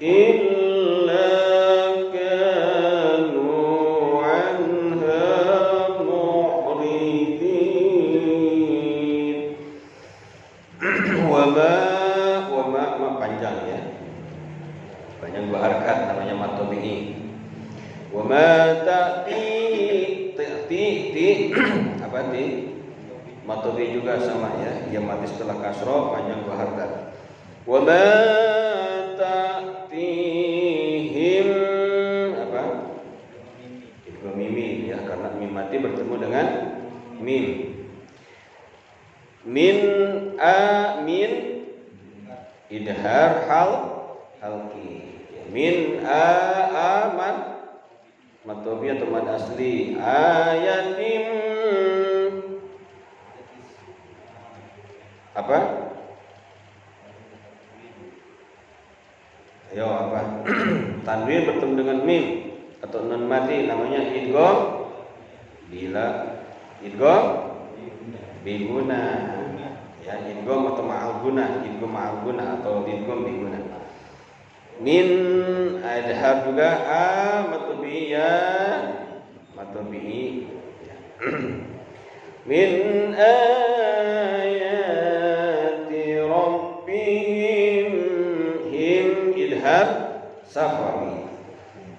illa kanu anha mu'ridin. Wa ma panjang ya. Panjang dua harakat namanya mad tabi'i. Wa ma ta'ti apa ti? Mad tabi'i juga sama ya. Dia mati setelah kasroh panjang dua harakat. Wa ma ta'tihim apa? Idgham mim ya, karena mim mati bertemu dengan mim. Min idhar halqi. Min aman mad tabi'i atau mad asli ayatim apa? Ayo apa? Tanwin bertemu dengan mim atau nun mati namanya idgham biguna ya, idgham atau ma'al guna, idgham ma'al guna atau idgham biguna. Min adhar juga mad tabi'i ya, mad tabi'i ya. Min ayati rabbihim him idhar safawi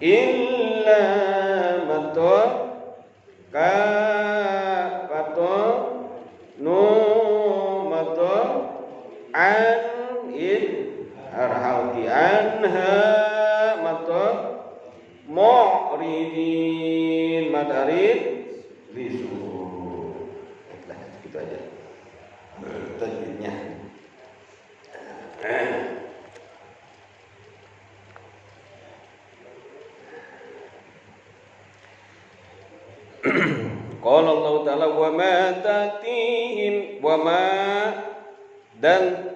illa mato ka pato nu mato an id arhalki anha mato mu'ridin madarid risu. Baiklah, segitu aja tajwidnya. Qala Allah Ta'ala wa ma tatihim wa ma, dan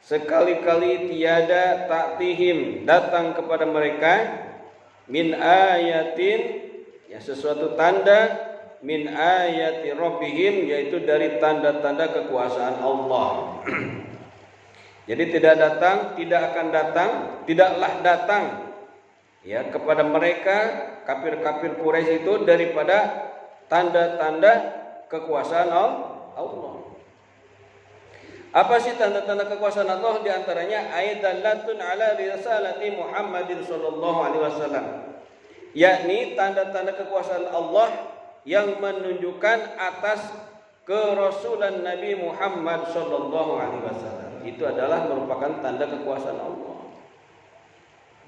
sekali-kali tiada ta'tihim datang kepada mereka min ayatin ya, sesuatu tanda min ayati rabbihim, yaitu dari tanda-tanda kekuasaan Allah. Jadi tidak akan datang, tidaklah datang ya kepada mereka kafir-kafir Quraisy itu daripada tanda-tanda kekuasaan Allah. Apa sih tanda-tanda kekuasaan Allah? Di antaranya ayatun ala risalati Muhammadin sallallahu alaihi wasallam, yakni tanda-tanda kekuasaan Allah yang menunjukkan atas kerasulan Nabi Muhammad sallallahu alaihi wasallam. Itu adalah merupakan tanda kekuasaan Allah.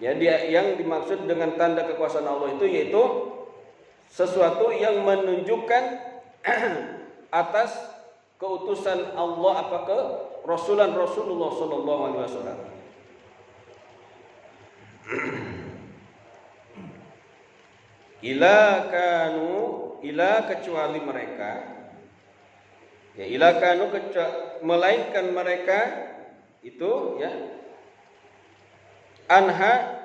Jadi yang dimaksud dengan tanda kekuasaan Allah itu yaitu sesuatu yang menunjukkan atas keutusan Allah apa ke Rasulullah sallallahu alaihi wasallam. Ila kecuali mereka ya, ila kanu melainkan mereka itu ya, anha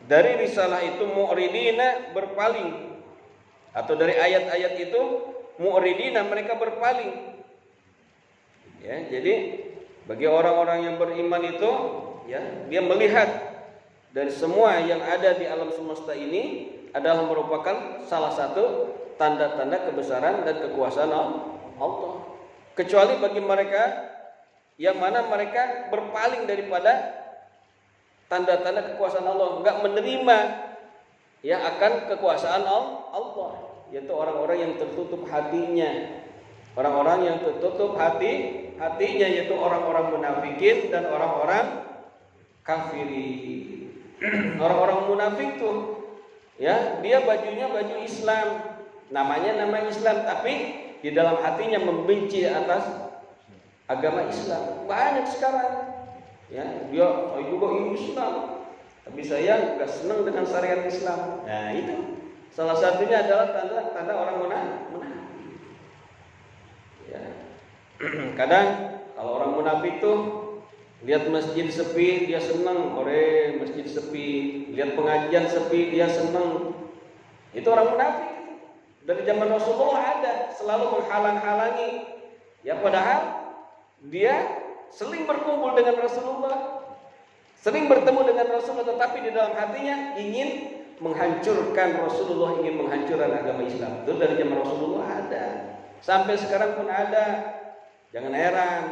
dari risalah itu mu'ridina berpaling, atau dari ayat-ayat itu mu'ridina mereka berpaling ya. Jadi bagi orang-orang yang beriman itu ya, dia melihat dari semua yang ada di alam semesta ini adalah merupakan salah satu tanda-tanda kebesaran dan kekuasaan Allah. Kecuali bagi mereka yang mana mereka berpaling daripada tanda-tanda kekuasaan Allah, enggak menerima ya akan kekuasaan Allah, yaitu orang-orang yang tertutup hatinya. Orang-orang yang tertutup hatinya yaitu orang-orang munafikin dan orang-orang kafirin. Orang-orang munafik tuh ya, dia bajunya baju Islam, namanya nama Islam, tapi di dalam hatinya membenci atas agama Islam. Banyak sekarang ya, dia saya juga Islam tapi saya enggak senang dengan syariat Islam. Nah, itu salah satunya adalah tanda orang munafik. Ya. Kadang kalau orang munafik tuh lihat masjid sepi dia senang, ore masjid sepi, lihat pengajian sepi dia senang. Itu orang munafik. Dari zaman Rasulullah ada, selalu menghalang-halangi. Ya padahal dia sering berkumpul dengan Rasulullah, sering bertemu dengan Rasulullah, tetapi di dalam hatinya ingin menghancurkan Rasulullah, ingin menghancurkan agama Islam. Itu dari zaman Rasulullah ada, sampai sekarang pun ada. Jangan heran,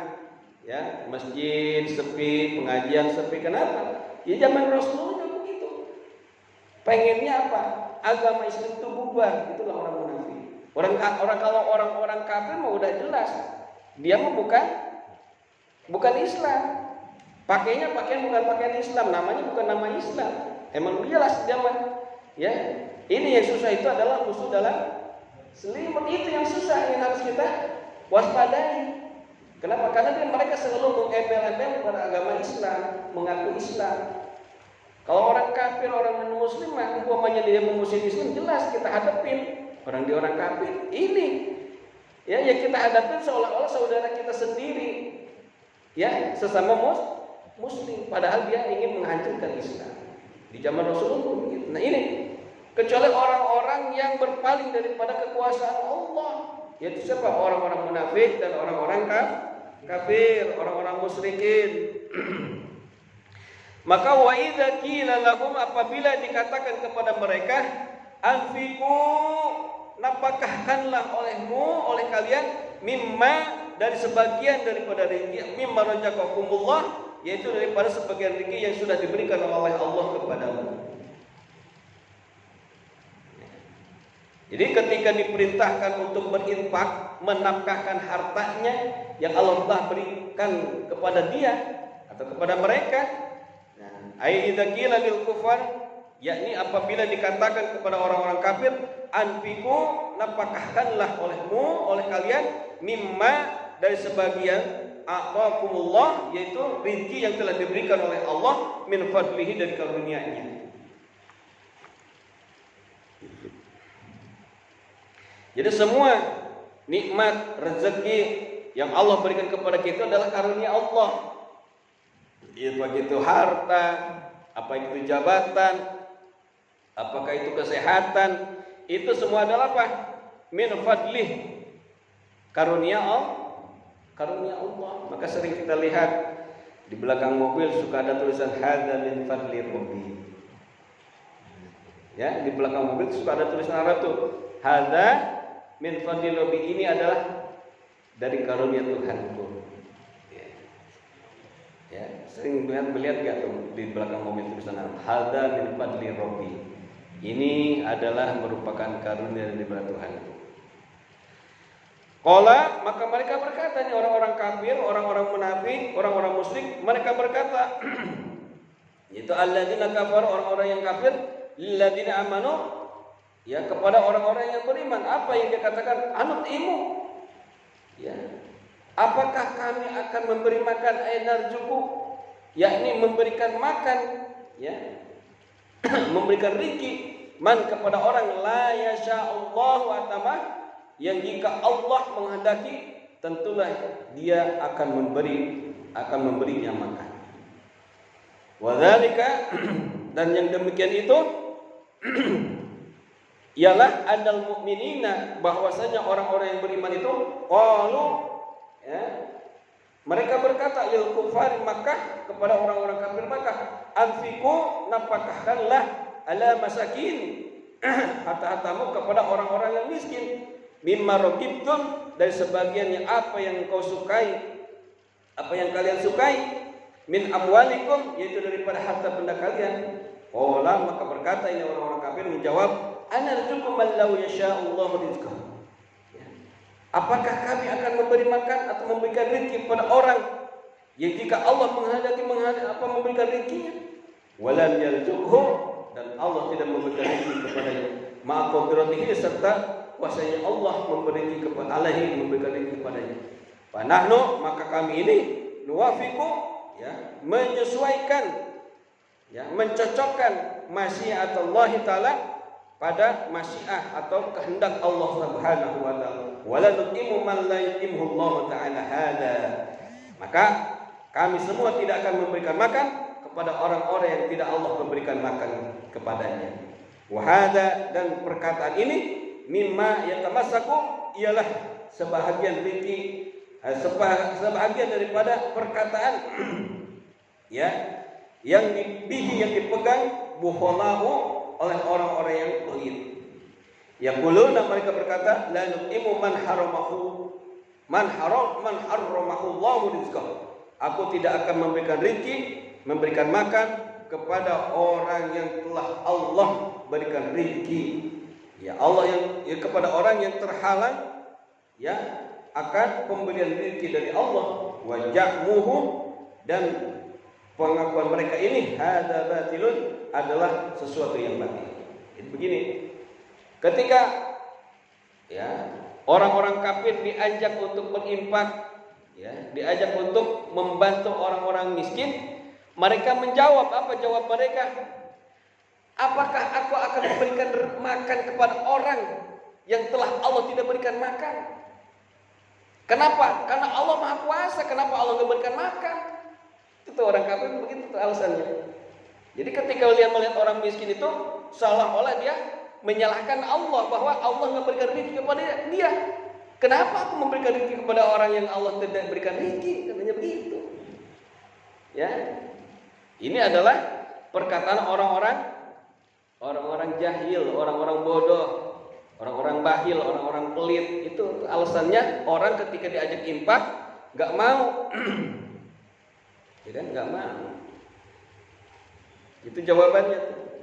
ya, masjid sepi, pengajian sepi. Kenapa? Ya zaman Rasulullah juga begitu. Pengennya apa? Agama Islam itu bubar. Itulah orang munafik. Kalau orang kafir mah udah jelas, dia mah bukan Islam. Pakaian bukan pakaian Islam, namanya bukan nama Islam. Emang jelas dia mah. Ya, ini yang susah itu adalah musuh dalam selimut. Itu yang susah, yang harus kita waspadai. Kenapa? Karena mereka selalu mengembel-embel pada agama Islam, mengaku Islam. Kalau orang kafir, orang non-muslim, umpamanya dia memusuhi Islam, jelas kita hadapin. Orang kafir ini, ya kita hadapin seolah-olah saudara kita sendiri, ya, sesama muslim. Padahal dia ingin menghancurkan Islam. Di zaman Rasulullah begitu. Nah ini, kecuali orang-orang yang berpaling daripada kekuasaan Allah, yaitu siapa? Orang-orang munafik dan orang-orang kafir, orang-orang musyrikin. Maka wa idza qila lahum, apabila dikatakan kepada mereka, anfiqu, nafkahkanlah oleh kalian, mimma, dari sebagian daripada rezeki, mimma razaqakumullah, yaitu daripada sebagian rezeki yang sudah diberikan oleh Allah kepadamu. Jadi ketika diperintahkan untuk berinfak, menafkahkan hartanya yang Allah telah berikan kepada dia atau kepada mereka, ai idza qila lil kufar, yakni apabila dikatakan kepada orang-orang kafir, anfiqu, nafkahkanlah oleh kalian, mimma, dari sebagian, a'taakumullah, yaitu rezeki yang telah diberikan oleh Allah, min fadlihi, dari karunia-Nya. Jadi semua nikmat rezeki yang Allah berikan kepada kita adalah karunia Allah. Begitu harta, apa itu jabatan, apakah itu kesehatan, itu semua adalah apa? Min fadlih, karunia Allah. Maka sering kita lihat di belakang mobil suka ada tulisan hadza min fadli rabbi. Ya, di belakang mobil suka ada tulisan Arab tuh, hadza min fadli rabbi, ini adalah dari karunia Tuhanku. Ya, sering melihat gak tuh di belakang mobil tulisan hadza min fadli rabbi. Ini adalah merupakan karunia dari Tuhan. Qala, maka mereka berkata, nih orang-orang kafir, orang-orang munafik, orang-orang musyrik, mereka berkata, itu alladzina kafar, orang-orang yang kafir, lilladzina amanu, ya, kepada orang-orang yang beriman. Apa yang dia katakan? Anut imu, ya, apakah kami akan memberi makan ainarjuku, yakni memberikan makan, ya, memberikan rezeki, man, kepada orang la yasha'allahu atama, yang jika Allah menghendaki tentulah dia akan memberinya makan. Wadzalika, dan yang demikian itu ialah annal mu'minina, bahwasanya orang-orang yang beriman itu qalu, ya, mereka berkata lil kufar Makkah, kepada orang-orang kafir Makkah, anfiqu, nafkahkanlah ala masakin, harta-hartamu kepada orang-orang yang miskin, mimma raqibtum, dari sebagiannya apa yang kau sukai, apa yang kalian sukai, min amwalikum, yaitu daripada harta benda kalian. Qala, maka berkata ini orang-orang kafir menjawab, anarzuqu man law yasha'allahu rizqahu, apakah kami akan memberi makan atau memberikan rezeki kepada orang yang jika Allah menghendaki memberikan rezekinya, walam yarzuqhu, dan Allah tidak memberikan rezeki kepadanya, ma'a qadratihi, serta kuasanya Allah memberikan rezeki kepadanya. Fa nahnu, maka kami ini nuwafiqu, ya, menyesuaikan, ya, mencocokkan masyiatullah taala pada masyiah atau kehendak Allah Subhanahu wa taala. Wala nutimu man la yutimhu Allah taala hada, maka kami semua tidak akan memberikan makan kepada orang-orang yang tidak Allah memberikan makan kepadanya. Wa hada, dan perkataan ini, mimma yatamassaku, ialah sebahagian rezeki sebahagian daripada perkataan ya yang dipegang buholahu oleh orang-orang yang pelit. Yaquluna, mereka berkata, la nut'imu man haramahu Allahu rizqahu. Aku tidak akan memberikan rezeki, memberikan makan kepada orang yang telah Allah berikan rezeki. Ya Allah yang kepada orang yang terhalang ya akan pemberian rezeki dari Allah, wa ja'muhu, dan pengakuan mereka ini hadza batilun, adalah sesuatu yang batil. Jadi begini, ketika ya orang-orang kafir diajak untuk berinfak, ya, diajak untuk membantu orang-orang miskin, mereka menjawab, apa jawab mereka? Apakah aku akan memberikan makan kepada orang yang telah Allah tidak berikan makan? Kenapa? Karena Allah Maha Kuasa. Kenapa Allah tidak berikan makan? Itu orang kafir begitu alasannya. Jadi ketika dia melihat orang miskin itu, seolah-olah dia menyalahkan Allah, bahwa Allah nggak berikan rezeki kepada dia. Kenapa aku memberikan rezeki kepada orang yang Allah tidak berikan rezeki? Katanya begitu. Ya, ini adalah perkataan orang-orang jahil, orang-orang bodoh, orang-orang bahil, orang-orang pelit. Itu alasannya orang ketika diajak infak nggak mau, ya kan, nggak mau. Itu jawabannya.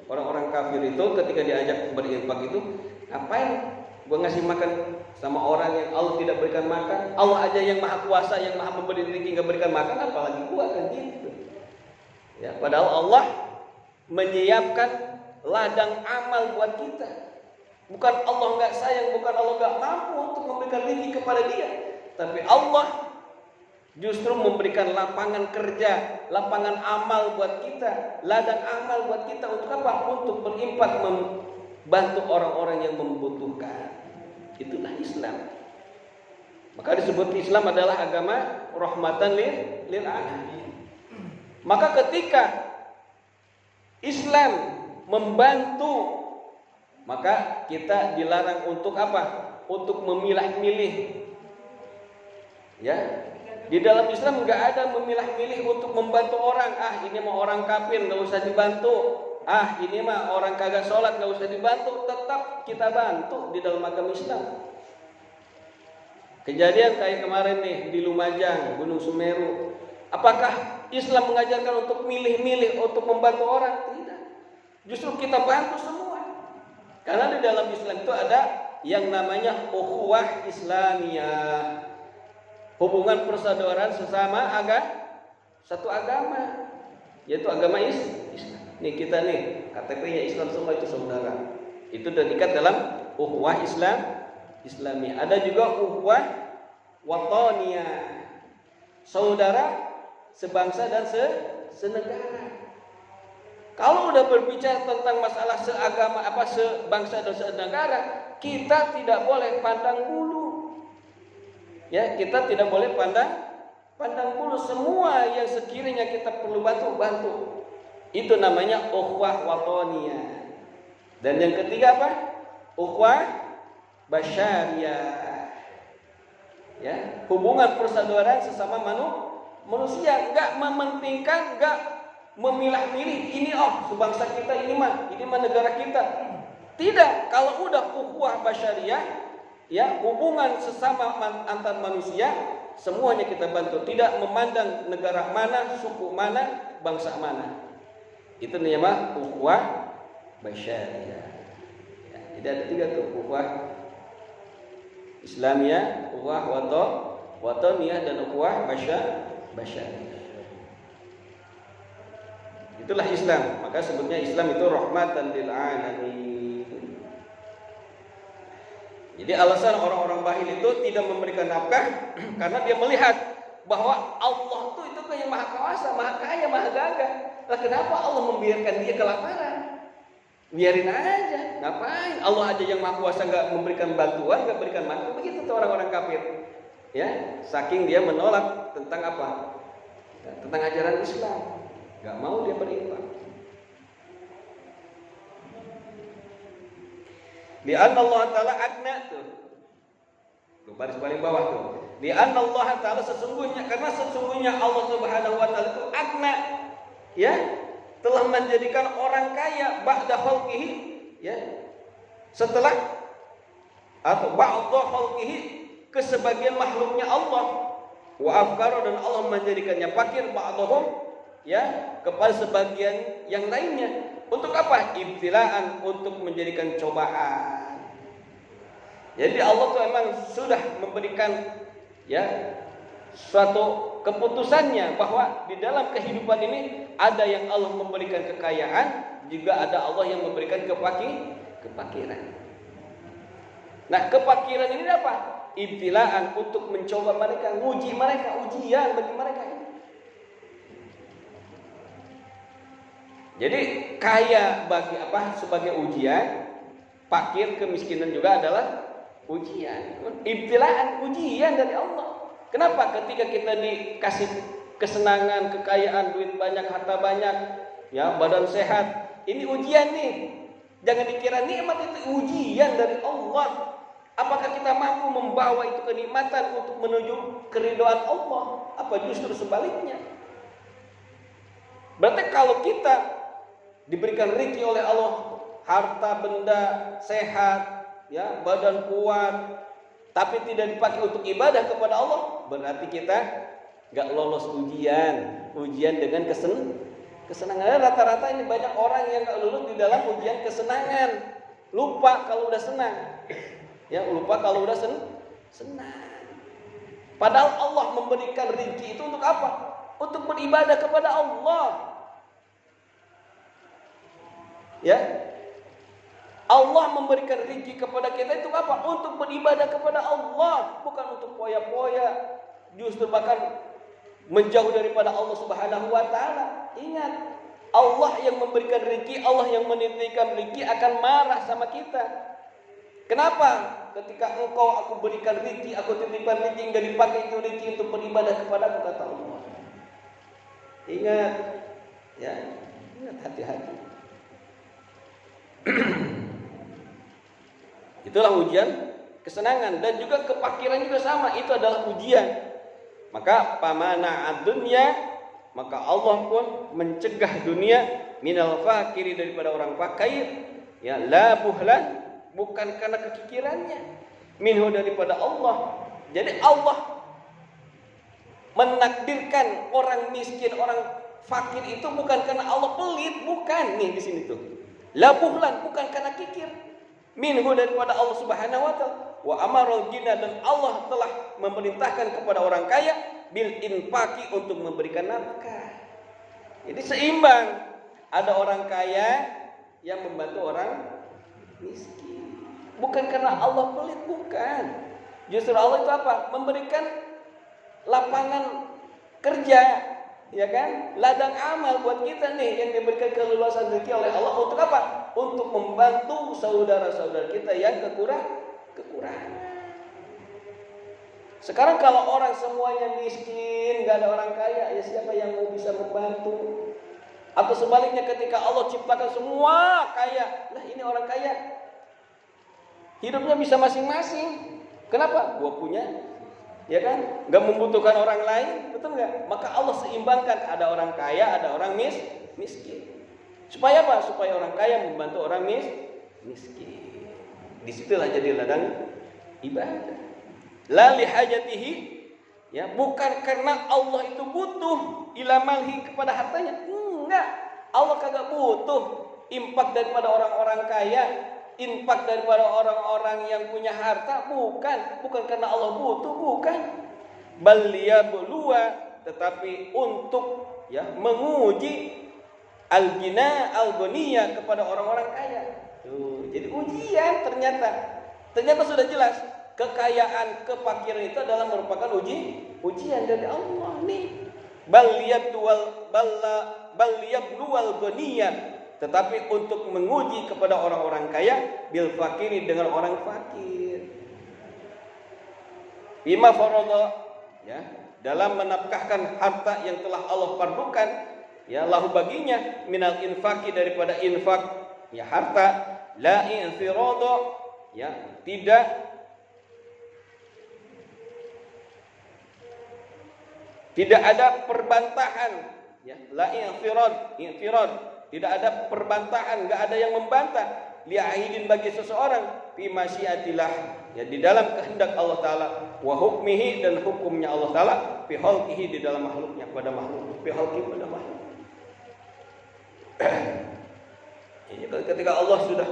Orang-orang kafir itu ketika diajak berinfak itu, ngapain gua ngasih makan sama orang yang Allah tidak berikan makan? Allah aja yang Maha Kuasa, yang Maha memberi rezeki nggak berikan makan, apalagi gua, kan gitu. Ya, padahal Allah menyiapkan ladang amal buat kita. Bukan Allah nggak sayang, bukan Allah nggak mampu untuk memberikan rezeki kepada dia, tapi Allah justru memberikan lapangan kerja, lapangan amal buat kita, ladang amal buat kita. Untuk apa? Untuk berinfak, membantu orang-orang yang membutuhkan. Itulah Islam. Maka disebut Islam adalah agama rahmatan lil alamin. Maka ketika Islam membantu, maka kita dilarang untuk apa? Untuk memilah-milih. Ya, di dalam Islam nggak ada memilah-milih untuk membantu orang. Ah, ini mah orang kafir, nggak usah dibantu. Ah, ini mah orang kagak sholat, nggak usah dibantu. Tetap kita bantu di dalam agama Islam. Kejadian kayak kemarin nih di Lumajang, Gunung Semeru. Apakah Islam mengajarkan untuk milih-milih untuk membantu orang? Tidak. Justru kita bantu semua. Karena di dalam Islam itu ada yang namanya ukhuwah Islamiyah. Hubungan persaudaraan sesama satu agama, yaitu agama Islam. Nih kita nih KTP-nya Islam, semua itu saudara. Itu terikat dalam ukhuwah Islami. Ada juga ukhuwah wataniyah, saudara sebangsa dan senegara. Kalau udah berbicara tentang masalah seagama, sebangsa dan senegara, kita tidak boleh pandang bulu. Ya, kita tidak boleh pandang bulu. Semua yang sekiranya kita perlu bantu. Itu namanya ukhuwah wataniyah. Dan yang ketiga apa? Ukhuwah basyariyah. Ya, hubungan persaudaraan sesama manusia, enggak mementingkan, enggak memilah-milih, ini sebangsa kita, ini mah negara kita. Tidak, kalau udah ukhuwah basyariyah, ya, hubungan sesama antar manusia, semuanya kita bantu, tidak memandang negara mana, suku mana, bangsa mana. Itu namanya ukhuwah basyariyah. Ya, jadi ada 3 tuh, ukhuwah Islamiyah, ukhuwah wataniyah, dan ukhuwah basyariyah. Itulah Islam. Maka sebutnya Islam itu rahmatan lil alamin. Jadi alasan orang-orang bahil itu tidak memberikan nafkah karena dia melihat bahwa Allah itu kan yang Maha Kuasa, Maha Kaya, Maha Gagah. Lah kenapa Allah membiarkan dia kelaparan? Biarin aja, ngapain? Allah aja yang Maha Kuasa nggak memberikan bantuan, nggak berikan makan. Begitu tuh orang-orang kafir. Ya, saking dia menolak tentang apa? Tentang ajaran Islam. Nggak mau dia berinfak. Li'anna Allah Ta'ala agna tuh. Baris paling bawah tuh. Di anna Allah Ta'ala karena sesungguhnya Allah Subhanahu wa taala itu agna, ya, telah menjadikan orang kaya ba'da khalqihi, ya, setelah atau ba'da khalqihi ke sebagian makhluknya Allah, wa afkara dan Allah menjadikannya fakir ba'dahum, ya, kepada sebagian yang lainnya. Untuk apa? Ibtilaan, untuk menjadikan cobaan. Jadi Allah tuh emang sudah memberikan, ya, suatu keputusannya bahwa di dalam kehidupan ini ada yang Allah memberikan kekayaan, juga ada Allah yang memberikan kefakiran. Nah, kefakiran ini apa? Ibtilaan, untuk mencoba mereka, ujian bagi mereka. Jadi kaya bagi apa? Sebagai ujian, fakir kemiskinan juga adalah ujian. Ibtilaan, ujian dari Allah. Kenapa? Ketika kita dikasih kesenangan, kekayaan, duit banyak, harta banyak, ya, badan sehat, ini ujian nih. Jangan dikira nikmat itu ujian dari Allah. Apakah kita mampu membawa itu kenikmatan untuk menuju keridhaan Allah? Apa justru sebaliknya? Berarti kalau kita diberikan rezeki oleh Allah, harta benda, sehat, ya, badan kuat, tapi tidak dipakai untuk ibadah kepada Allah, berarti kita nggak lolos ujian dengan kesenangan. Rata-rata ini banyak orang yang nggak lulus di dalam ujian kesenangan, lupa kalau udah senang, ya, lupa kalau udah senang. Padahal Allah memberikan rezeki itu untuk apa? Untuk beribadah kepada Allah. Ya, Allah memberikan rezeki kepada kita itu apa? Untuk beribadah kepada Allah, bukan untuk poya-poya, justru bahkan menjauh daripada Allah Subhanahu wa taala. Ingat, Allah yang memberikan rezeki, Allah yang menitipkan rezeki akan marah sama kita. Kenapa? Ketika aku berikan rezeki, aku titipkan rezeki, enggak dipakai itu rezeki untuk beribadah kepada-Mu, kata Allah. Ingat, ya, ingat, hati-hati. Itulah ujian kesenangan, dan juga kefakiran juga sama, itu adalah ujian. Maka pamana ad-dunya, maka Allah pun mencegah dunia minal fakiri, daripada orang fakir, ya, la buhlan, bukan karena kekikirannya, minhu, daripada Allah. Jadi Allah menakdirkan orang miskin, orang fakir itu bukan karena Allah pelit, bukan. Nih di sini tuh, la buhlan, bukan karena kikir, minhu, daripada Allah Subhanahu wa taala. Wa amarul ghina, dan Allah telah memerintahkan kepada orang kaya bil infaqi, untuk memberikan nafkah. Jadi seimbang, ada orang kaya yang membantu orang miskin, bukan karena Allah pelit, bukan. Justru Allah itu apa? Memberikan lapangan kerja, ya kan? Ladang amal buat kita nih, yang diberikan keluasan rezeki oleh Allah. Untuk apa? Untuk membantu saudara-saudara kita yang kekurangan. Sekarang kalau orang semuanya miskin, gak ada orang kaya, ya siapa yang mau bisa membantu? Atau sebaliknya, ketika Allah ciptakan semua kaya, lah ini orang kaya, hidupnya bisa masing-masing. Kenapa? Gua punya, ya kan? Gak membutuhkan orang lain, betul gak? Maka Allah seimbangkan, ada orang kaya, ada orang miskin. Supaya apa? Supaya orang kaya membantu orang miskin. Disitulah jadi ladang ibadah. La lihajatihi, ya, bukan karena Allah itu butuh ila malhi, kepada hartanya. Enggak, Allah kagak butuh infak daripada orang-orang kaya, infak daripada orang-orang yang punya harta, bukan karena Allah butuh, bukan. Bal liyabluwa, tetapi untuk, ya, menguji al-ghina al-ghaniyya, kepada orang-orang kaya. Tuh, jadi ujian. Ternyata sudah jelas, kekayaan, kefakiran itu adalah merupakan ujian dari Allah nih. Bal liyabluwal ghaniyya, tetapi untuk menguji kepada orang-orang kaya, bil fakiri, dengan orang fakir. Bima farada, ya, dalam menafkahkan harta yang telah Allah fardukan, ya, lahu baginya, minal infaki, daripada infak, ya, harta, la infirada, ya, tidak Tidak ada perbantahan, ya. La i'tirad, tidak ada perbantahan, enggak ada yang membantah li'ahidin bagi seseorang fi masyiatillah, ya, di dalam kehendak Allah taala, wa hukmihi, dan hukumnya Allah taala, fi khalqihi, di dalam makhluknya, pada makhluk, fi khalqihi, pada makhluk. Ini ketika Allah sudah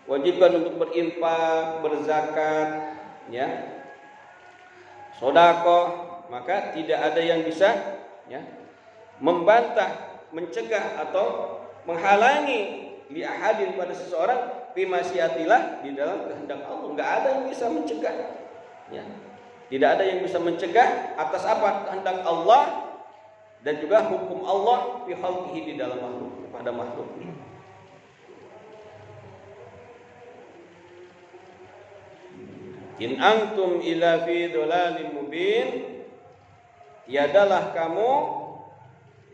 wajibkan untuk berinfak, berzakat, ya, sedekah, maka tidak ada yang bisa, ya, membantah, mencegah atau menghalangi li ahadin pada seseorang fi masyiatillah, di dalam kehendak Allah. Enggak ada yang bisa mencegah, ya. Tidak ada yang bisa mencegah atas apa? Kehendak Allah dan juga hukum Allah fi khalqihi, di dalam makhluk, pada makhluk. In antum ila fi dhalalim mubin, tiadalah kamu,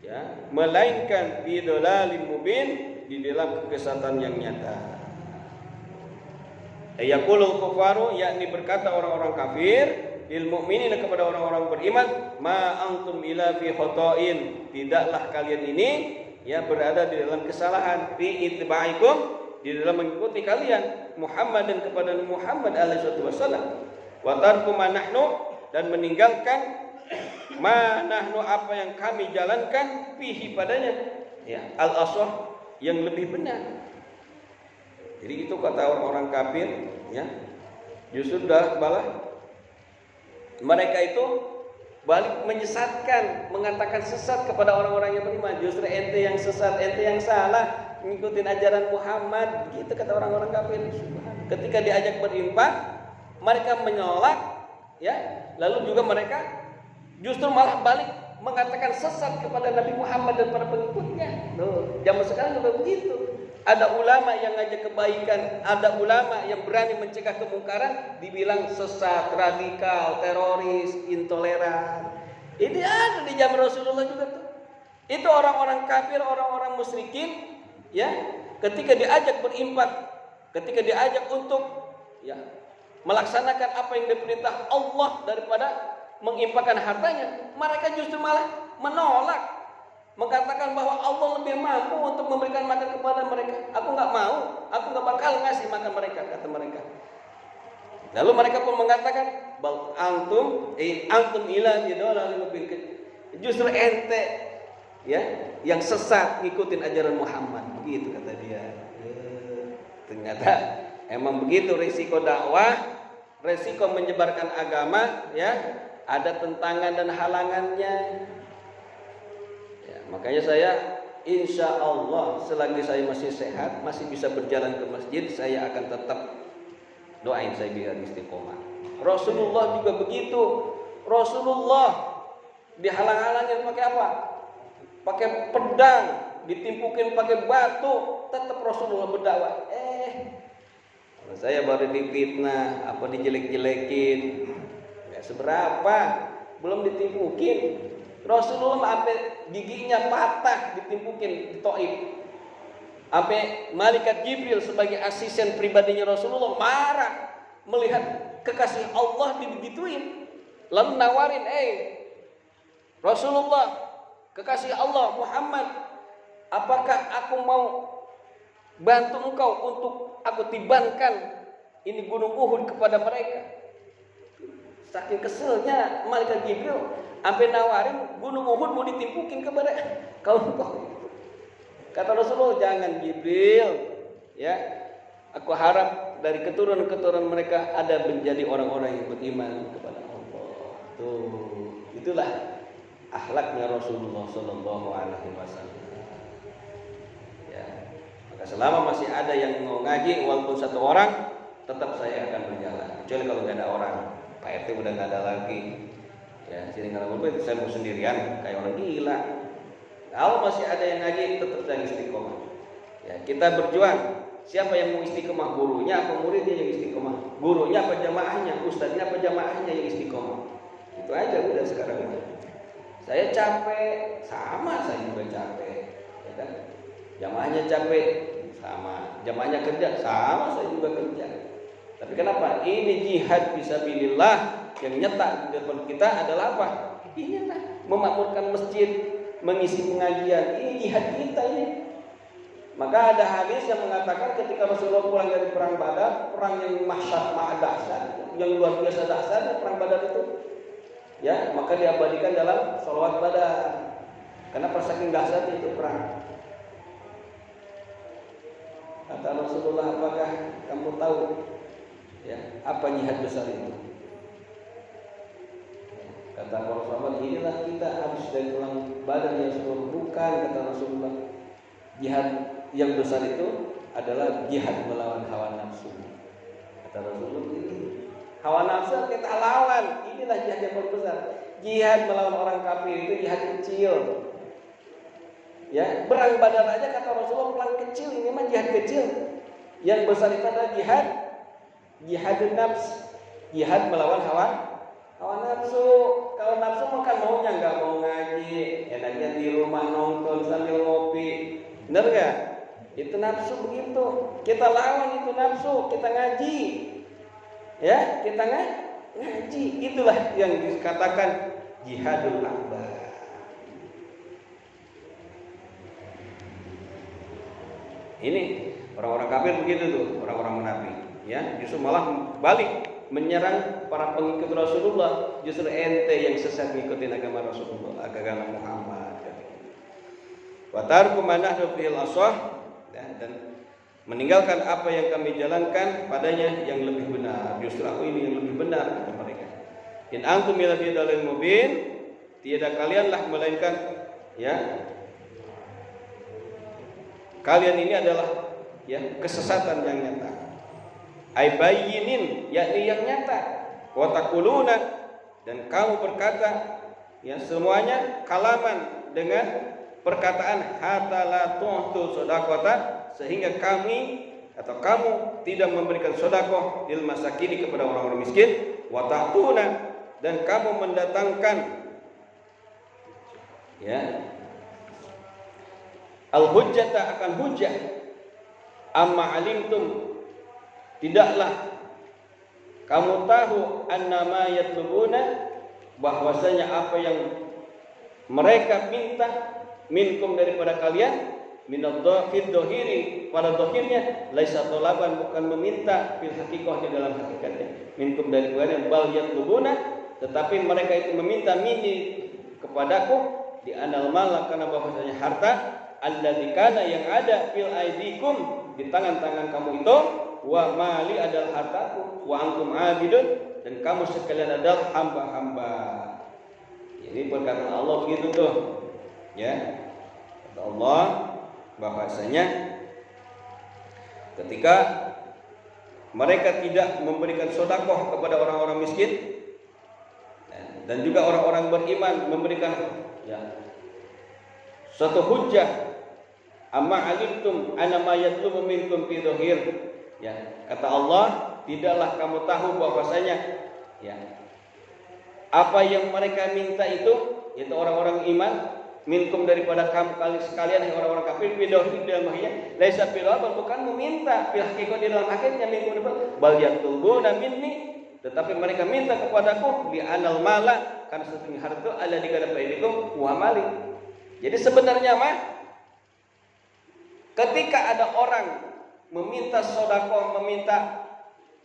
ya, melainkan fi dhalalim mubin, di dalam kesesatan yang nyata. Ayaqulul kufaru, yakni berkata orang-orang kafir, lil mu'minin, kepada orang-orang beriman, ma antum ila fi khata'in, tidaklah kalian ini, ya, berada di dalam kesalahan, fi ittiba'ikum, di dalam mengikuti kalian Muhammad dan kepada Muhammad alaihi wasallam, wa tarku ma nahnu, dan meninggalkan ma nahnu, apa yang kami jalankan, fihi, padanya, ya, al-aswah, yang lebih benar. Jadi itu kata orang-orang kafir, ya, justru balah mereka itu balik menyesatkan, mengatakan sesat kepada orang-orang yang beriman. Justru ente yang sesat, ente yang salah, ngikutin ajaran Muhammad, gitu kata orang-orang kafir. Ketika diajak berinfak, mereka menolak, ya, lalu juga mereka justru malah balik mengatakan sesat kepada Nabi Muhammad dan para pengikutnya. Loh, zaman sekarang juga begitu. Ada ulama yang ngajak kebaikan, ada ulama yang berani mencegah kemungkaran, dibilang sesat, radikal, teroris, intoleran. Ini ada di zaman Rasulullah juga tuh. Itu orang-orang kafir, orang-orang musyrikin, ya, ketika diajak berinfak, ketika diajak untuk, ya, melaksanakan apa yang diperintah Allah daripada menginfakkan hartanya, mereka justru malah menolak, mengatakan bahwa Allah lebih mampu untuk memberikan makan kepada mereka. Aku nggak mau, aku nggak bakal ngasih makan mereka, kata mereka. Lalu mereka pun mengatakan, bal antum ila idhalal mubin, justru ente, ya, yang sesat ngikutin ajaran Muhammad, begitu kata dia. Ternyata emang begitu risiko dakwah, risiko menyebarkan agama, ya. Ada tentangan dan halangannya, ya, makanya saya insya Allah selagi saya masih sehat, masih bisa berjalan ke masjid, saya akan tetap doain saya biar istiqomah. Rasulullah juga begitu. Rasulullah dihalang-halangin pakai apa? Pakai pedang, ditimpukin pakai batu, tetap Rasulullah berdakwah. Saya baru difitnah, apa dijelek-jelekin, seberapa, belum ditimpukin. Rasulullah sampai giginya patah ditimpukin di Taif. Sampai malaikat Jibril sebagai asisten pribadinya Rasulullah marah melihat kekasih Allah digituin. Lalu nawarin, Rasulullah, kekasih Allah Muhammad, apakah aku mau bantu engkau untuk aku tibankan ini gunung Uhud kepada mereka? Saking keselnya malaikat Jibril sampai nawarin gunung Uhud mau ditimpukin kepada kaum. Kata Rasulullah, jangan Jibril, ya, aku harap dari keturunan-keturunan mereka ada menjadi orang-orang yang beriman kepada Allah. Tuh, itulah akhlaknya Rasulullah Sallallahu Alaihi Wasallam. Ya, maka selama masih ada yang mau ngaji, walaupun satu orang, tetap saya akan berjalan. Kecuali kalau nggak ada orang. Pak RT udah nggak ada lagi, ya, sini nggak ada, saya mau sendirian kayak orang gila. Kalau masih ada yang ngaji, tetap saya istiqomah. Ya, kita berjuang. Siapa yang mau istiqomah? Gurunya apa muridnya yang istiqomah? Gurunya apa jamaahnya? Ustadznya apa jamaahnya yang istiqomah? Itu aja udah sekarang. Saya capek, sama saya juga capek, ya kan? Jamaahnya capek, sama. Jamaahnya kerja, sama saya juga kerja. Tapi kenapa? Ini jihad fisabilillah yang nyetak di depan kita adalah apa? Inilah memakmurkan masjid, mengisi pengajian. Ini jihad kita ini. Maka ada hadis yang mengatakan ketika Rasulullah pulang dari perang Badar, perang yang dahsyat, yang luar biasa dahsyat, perang Badar itu, ya, maka diabadikan dalam sholawat Badar. Karena saking dahsyat itu perang. Kata Rasulullah, apakah kamu tahu, ya, apa jihad besar itu? Kata Rasulullah, inilah kita habis dari perang Badar yang sebelum. Bukan, kata Rasulullah. Jihad yang besar itu adalah jihad melawan hawa nafsu. Kata Rasulullah, ini hawa nafsu kita lawan. Inilah jihad yang besar. Jihad melawan orang kafir itu jihad kecil. Ya, perang Badar aja kata Rasulullah perang kecil, ini mah jihad kecil. Yang besar itu adalah jihad nafs, jihad melawan hawa nafsu. Kalau nafsu makan maunya nggak mau ngaji, enaknya di rumah nonton sambil ngopi. Benar gak? Itu nafsu begitu. Kita lawan itu nafsu, kita ngaji. Ya, kita ngaji. Itulah yang dikatakan jihadul akbar. Ini orang-orang kafir begitu tuh, orang-orang munafik. Ya, justru malah balik menyerang para pengikut Rasulullah. Justru ente yang sesat ngikutin agama Rasulullah, agama Muhammad. Wa tarku ma nahnu fil asah, dan meninggalkan apa yang kami jalankan padanya yang lebih benar. Justru aku ini yang lebih benar, kata mereka. In antum illa fi dalil mubin, tiada kalianlah melainkan, ya, kalian ini adalah, ya, kesesatan yang nyata. Ai bayyinin, yakni yang nyata. Wa taquluna, dan kamu berkata, ya, semuanya kalaman dengan perkataan hatta la tu'tu shadaqata, sehingga kami atau kamu tidak memberikan sedekah lil masakin kepada orang-orang miskin, wa ta'tuna, dan kamu mendatangkan, ya, al hujjata akan hujjah, amma alimtum, tidaklah kamu tahu annama yatlubuna, bahwasanya apa yang mereka minta minkum daripada kalian, minadh-dhafid dhahiri, pada dhahirnya, laisa talaban, bukan meminta, fil haqiqah, di dalam hakikatnya, minkum dari kalian, bal yatlubuna, tetapi mereka itu meminta mini kepadaku, di anal mal, karena bahwasanya harta, alladzi kana, yang ada, fil aidikum, di tangan-tangan kamu itu, wa mali, adalah hartaku, wa antum abidun, dan kamu sekalian adalah hamba-hamba. Ini perkataan Allah begitu tuh. Ya, kata Allah bahwasanya ketika mereka tidak memberikan sedekah kepada orang-orang miskin, dan juga orang-orang beriman memberikan, ya, suatu hujjah, amma alimtum anama yatlubu minkum fi dhahir, ya, kata Allah, tidaklah kamu tahu bahwasanya, ya, apa yang mereka minta itu, yaitu orang-orang iman, minkum daripada kamu sekalian, yang orang-orang kafir, bidauhi dalam mahiyah, laisa bilawab, bukan meminta, fil haqiqah, di dalam akhirnya, minkum bal yatulbuna minni, tetapi mereka minta kepadaku, li anal mala, karena sesungguhnya harta ada di gadap aidikum wa mali. Jadi sebenarnya mah, ketika ada orang meminta sedekah, meminta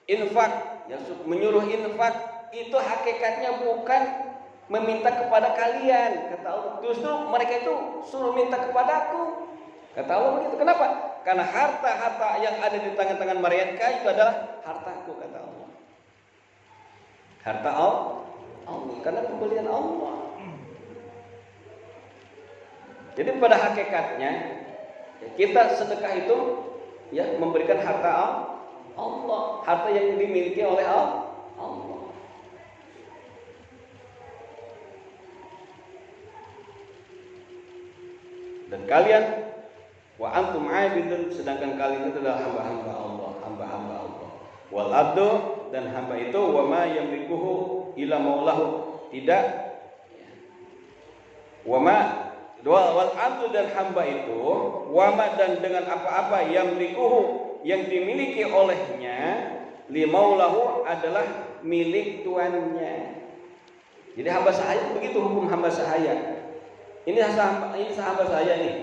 infak, ya, menyuruh infak, itu hakikatnya bukan meminta kepada kalian, kata Allah. Justru mereka itu suruh minta kepadaku, kata Allah begitu. Kenapa? Karena harta-harta yang ada di tangan-tangan mereka itu adalah hartaku, kata Allah. Harta Allah, karena pembelian Allah. Jadi pada hakikatnya, ya, kita sedekah itu, ya, memberikan harta Allah, harta yang dimiliki oleh Allah. Dan kalian, wa antum aibidun, sedangkan kalian itu adalah hamba-hamba Allah, hamba-hamba Allah. Wal abdu, dan hamba itu, wa ma yamlikuhu ila maulahu, tidak, wa ma, wal abdu, dan hamba itu, wa ma, dan dengan apa-apa, yamlikuhu, yang dimiliki olehnya, li maulahu, adalah milik tuannya. Jadi hamba sahaya begitu hukum hamba sahaya. Ini hamba saya nih.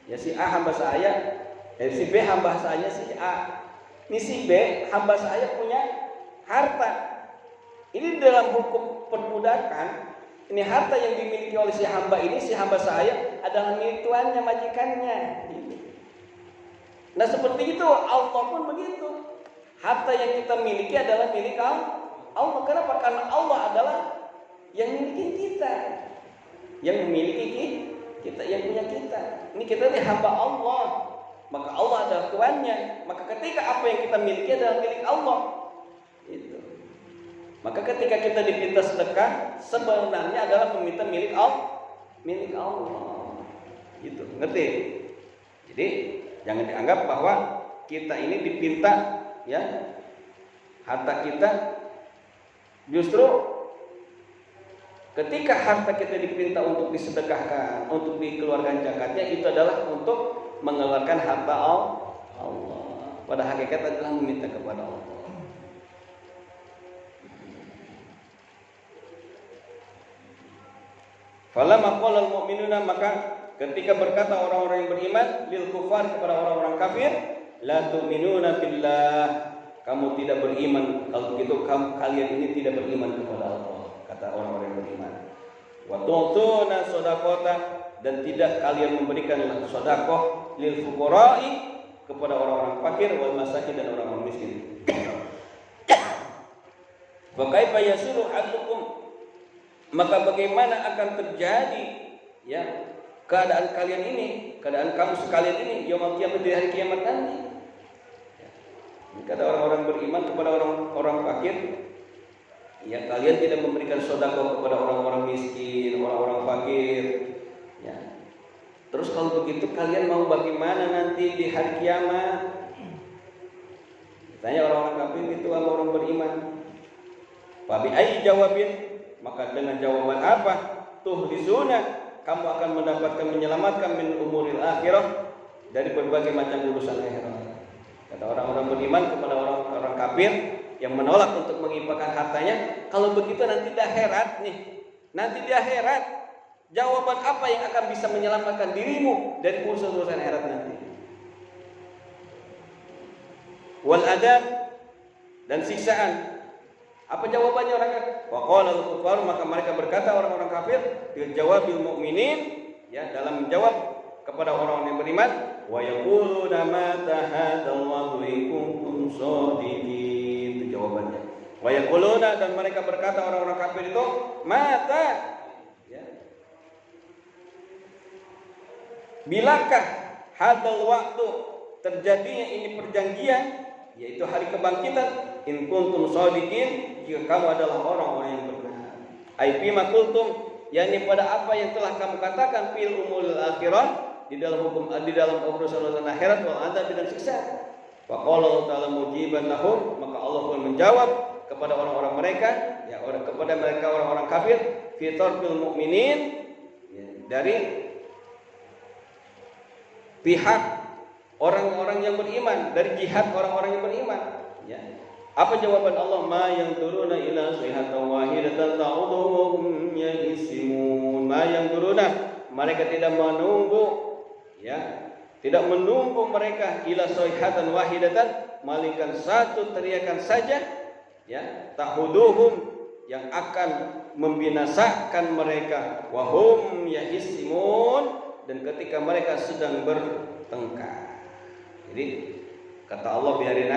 Ya si A hamba saya, si B hamba saya si A. Ini si B hamba saya punya harta. Ini dalam hukum perbudakan, ini harta yang dimiliki oleh si hamba ini, si hamba saya adalah milik tuannya, majikannya. Nah seperti itu Allah pun begitu. Harta yang kita miliki adalah milik Allah. Kenapa? Karena Allah adalah yang memiliki kita, yang memiliki kita, yang punya kita. Ini kita ini hamba Allah, maka Allah adalah tuannya. Maka ketika apa yang kita miliki adalah milik Allah, itu. Maka ketika kita diminta sedekah, sebenarnya adalah meminta milik Allah, gitu. Ngerti? Jadi jangan dianggap bahwa kita ini dipinta, ya, harta kita. Justru ketika harta kita dipinta untuk disedekahkan, untuk dikeluarkan zakatnya, itu adalah untuk mengeluarkan harta Allah. Pada hakikat adalah meminta kepada Allah. Falamma qala al-mu'minuna, maka ketika berkata orang-orang yang beriman lil kufar, kepada orang-orang kafir, la tu'minuna billah, kamu tidak beriman, kalau begitu kalian ini tidak beriman kepada Allah, kata orang-orang yang beriman. Wa tu'tuna shadaqata, dan tidak kalian memberikan sedekah lil fuqara'i, kepada orang-orang fakir, wal masakin, dan orang-orang miskin. Wa kaifa yasulu halukum, maka bagaimana akan terjadi, ya, keadaan kalian ini, keadaan kamu sekalian ini yaumul qiyamah, di hari kiamat nanti. Kata orang-orang beriman kepada orang-orang fakir, ya, kalian tidak memberikan sedekah kepada orang-orang miskin, orang-orang fakir, ya. Terus kalau begitu kalian mau bagaimana nanti di hari kiamat? Tanya orang-orang kafir itu sama orang beriman. Fa bi ayyi jawabin, maka dengan jawaban apa? Tuhlisuna, kamu akan mendapatkan, menyelamatkan min umuril akhirah, dari berbagai macam urusan akhirat. Kata orang-orang beriman kepada orang-orang kafir yang menolak untuk menginfakkan hartanya, kalau begitu nanti di akhirat nih, nanti di akhirat jawaban apa yang akan bisa menyelamatkan dirimu dari urusan-urusan akhirat nanti? Wal adab, dan siksaan. Apa jawabannya orang kafir? Wa qala al-kuffar, maka mereka berkata orang-orang kafir, dijawabil mu'minin, ya, dalam menjawab kepada orang-orang yang beriman, wa yaquluna mata hadzallahu in kuntum shadiqin. Itu jawabannya. Wa yaquluna, dan mereka berkata orang-orang kafir itu, mata, ya, bilakah hadzal waktu, terjadinya ini perjanjian, yaitu hari kebangkitan, in kuntum shadiqin, jika kamu adalah orang-orang yang benar. Ai bima qultum, yakni pada apa yang telah kamu katakan, fil umul akhirah, di dalam hukum, di dalam urusan akhirat, wal adab, dan siksa. Wa qala ta'ala mujiban lahum, maka Allah pun menjawab kepada orang-orang mereka, ya, kepada mereka orang-orang kafir, fi tarfil mu'minin, ya, dari pihak orang-orang yang beriman, dari jihad orang-orang yang beriman, ya. Apa jawaban Allah? Ma yang turuna ila sayhatan wahidatan ta'uduhum yahisimun. Ma yang turuna, mereka tidak menunggu, ya, tidak menunggu mereka ila sayhatan wahidatan, malaikat satu teriakan saja, ya, ta'uduhum, yang akan membinasakan mereka, wahum yahisimun, dan ketika mereka sedang bertengkar. Jadi kata Allah, biarin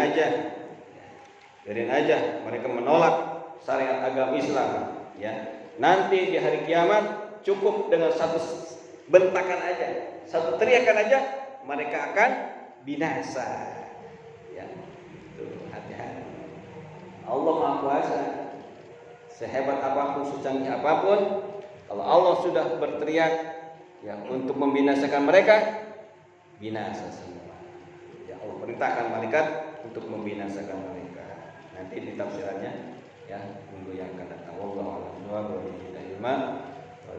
aja mereka menolak syariat agama Islam, ya. Nanti di hari kiamat cukup dengan satu bentakan aja, satu teriakan aja, mereka akan binasa, ya. Tuh, hati-hati. Allah Maha Kuasa, sehebat apapun, secanggih apapun, kalau Allah sudah berteriak, ya, untuk membinasakan mereka, binasa semua. Ya, Allah perintahkan malaikat untuk membinasakan mereka. Nanti di tafsirannya, ya, minggu yang akan datang. Wallahu a'lam bishawab. Wa billahi ilma wa